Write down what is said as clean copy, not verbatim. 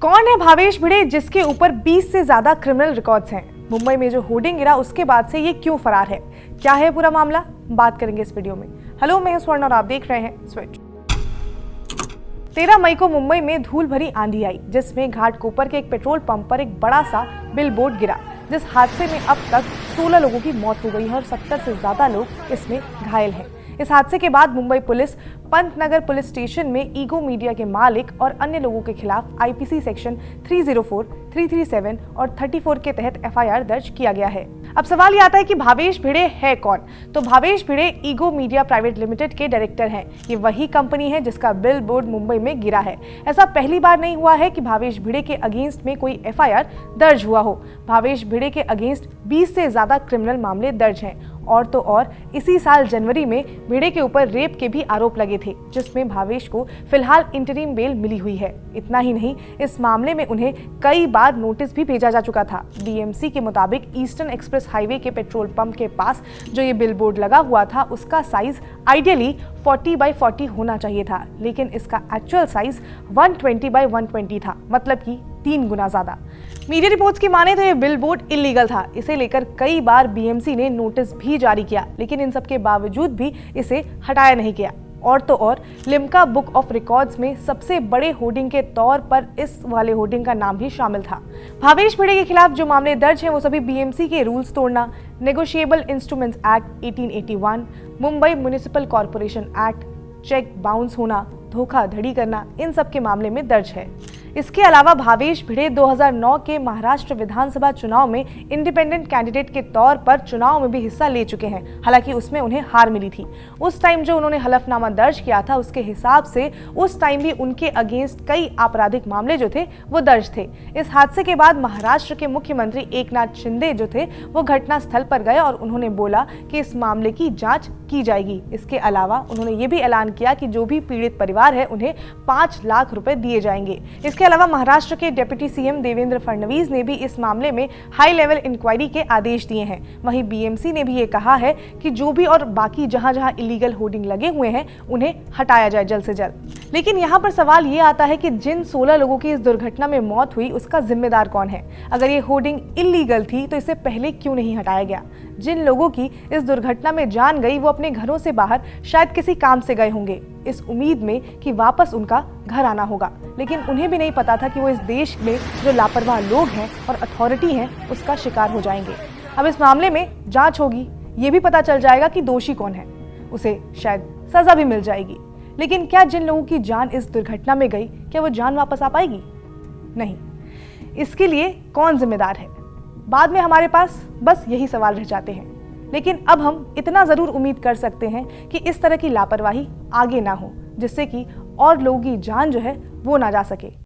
कौन है भावेश भिड़े जिसके ऊपर 20 से ज्यादा क्रिमिनल रिकॉर्ड्स हैं? मुंबई में जो होर्डिंग गिरा उसके बाद से ये क्यों फरार है? क्या है पूरा मामला? बात करेंगे इस वीडियो में। हेलो, मैं हूं स्वर्ण और आप देख रहे हैं स्विच। 13 मई को मुंबई में धूल भरी आंधी आई, जिसमें घाटकोपर के एक पेट्रोल पंप पर एक बड़ा सा बिलबोर्ड गिरा, जिस हादसे में अब तक 16 लोगों की मौत हो गई है और 70 से ज्यादा लोग इसमें घायल हैं। इस हादसे के बाद Mumbai police Pantnagar police station में ईगो मीडिया के मालिक और अन्य लोगों के खिलाफ आईपीसी सेक्शन 304, 337 और 34 के तहत एफआईआर दर्ज किया गया है। अब सवाल ये आता है कि भावेश भिड़े है कौन? तो भावेश भिड़े ईगो मीडिया प्राइवेट लिमिटेड के डायरेक्टर हैं। ये वही कंपनी है जिसका बिल बोर्ड मुंबई में गिरा है। ऐसा पहली बार नहीं हुआ है कि भावेश भिड़े के अगेंस्ट में कोई एफआईआर दर्ज हुआ हो। भावेश भिड़े के अगेंस्ट 20 से ज्यादा क्रिमिनल मामले दर्ज हैं। और तो और इसी साल जनवरी में भिड़े के ऊपर रेप के भी आरोप लगे थे, जिसमें भावेश को फिलहाल इंटरिम बेल मिली हुई है। इतना ही नहीं, इस मामले में उन्हें कई बार नोटिस भी भेजा जा चुका था। बीएमसी के मुताबिक ईस्टर्न एक्सप्रेस हाईवे के पेट्रोल पंप के पास जो ये बिलबोर्ड लगा हुआ था, उसका साइज आइडियली 40 बाई 40 होना चाहिए था, लेकिन इसका एक्चुअल साइज 120 बाई 120 था, मतलब कि 3 गुना ज्यादा। मीडिया रिपोर्ट्स की माने तो ये बिलबोर्ड इलीगल था। इसे लेकर कई बार बीएमसी ने नोटिस भी जारी किया, लेकिन इन सब के बावजूद भी इसे हटाया नहीं गया। और तो और लिम्का बुक ऑफ रिकॉर्ड्स में सबसे बड़े होर्डिंग के तौर पर इस वाले होर्डिंग का नाम भी शामिल था। भावेश भिड़े के खिलाफ जो मामले दर्ज हैं वो सभी बीएमसी के रूल्स तोड़ना, negotiable instruments act 1881, Mumbai municipal corporation act, cheque bounce होना, धोखाधड़ी करना, इन सब के मामले में दर्ज है। इसके अलावा भावेश भिड़े 2009 के महाराष्ट्र विधानसभा चुनाव में इंडिपेंडेंट कैंडिडेट के तौर पर चुनाव में भी हिस्सा ले चुके हैं। हालांकि उसमें उन्हें हार मिली थी। उस टाइम जो उन्होंने हलफनामा दर्ज किया था, उसके हिसाब से उस टाइम भी उनके अगेंस्ट कई आपराधिक मामले जो थे वो दर्ज थे। इस हादसे के बाद महाराष्ट्र के मुख्यमंत्री एकनाथ शिंदे जो थे वो घटना स्थल पर गए और उन्होंने बोला कि इस मामले की जाँच की जाएगी। इसके अलावा उन्होंने ये भी ऐलान किया कि जो भी पीड़ित परिवार है उन्हें 5 लाख रुपए दिए जाएंगे। इसके अलावा महाराष्ट्र के डिप्टी सीएम देवेंद्र फडणवीस ने भी इस मामले में हाई लेवल इंक्वायरी के आदेश दिए हैं। वहीं बीएमसी ने भी ये कहा है कि जो भी और बाकी जहां-जहां इलीगल होर्डिंग लगे हुए हैं उन्हें हटाया जाए जल्द से जल्द। लेकिन यहाँ पर सवाल ये आता है कि जिन 16 लोगों की इस दुर्घटना में मौत हुई उसका जिम्मेदार कौन है? अगर ये होर्डिंग इलीगल थी तो इसे पहले क्यों नहीं हटाया गया? जिन लोगों की इस दुर्घटना में जान गई वो अपने घरों से बाहर शायद किसी काम से गए होंगे, इस उम्मीद में कि वापस उनका घर आना होगा, लेकिन उन्हें भी नहीं पता था कि वो इस देश में जो लापरवाह लोग हैं और अथॉरिटी हैं उसका शिकार हो जाएंगे। अब इस मामले में जांच होगी, ये भी पता चल जाएगा कि दोषी कौन है, उसे शायद सजा भी मिल जाएगी। लेकिन क्या जिन लोगों की जान इस दुर्घटना में गई, क्या वो जान वापस आ पाएगी? नहीं। इसके लिए कौन जिम्मेदार है? बाद में हमारे पास बस यही सवाल रह जाते हैं। लेकिन अब हम इतना जरूर उम्मीद कर सकते हैं कि इस तरह की लापरवाही आगे ना हो, जिससे कि और लोगों की जान जो है वो ना जा सके।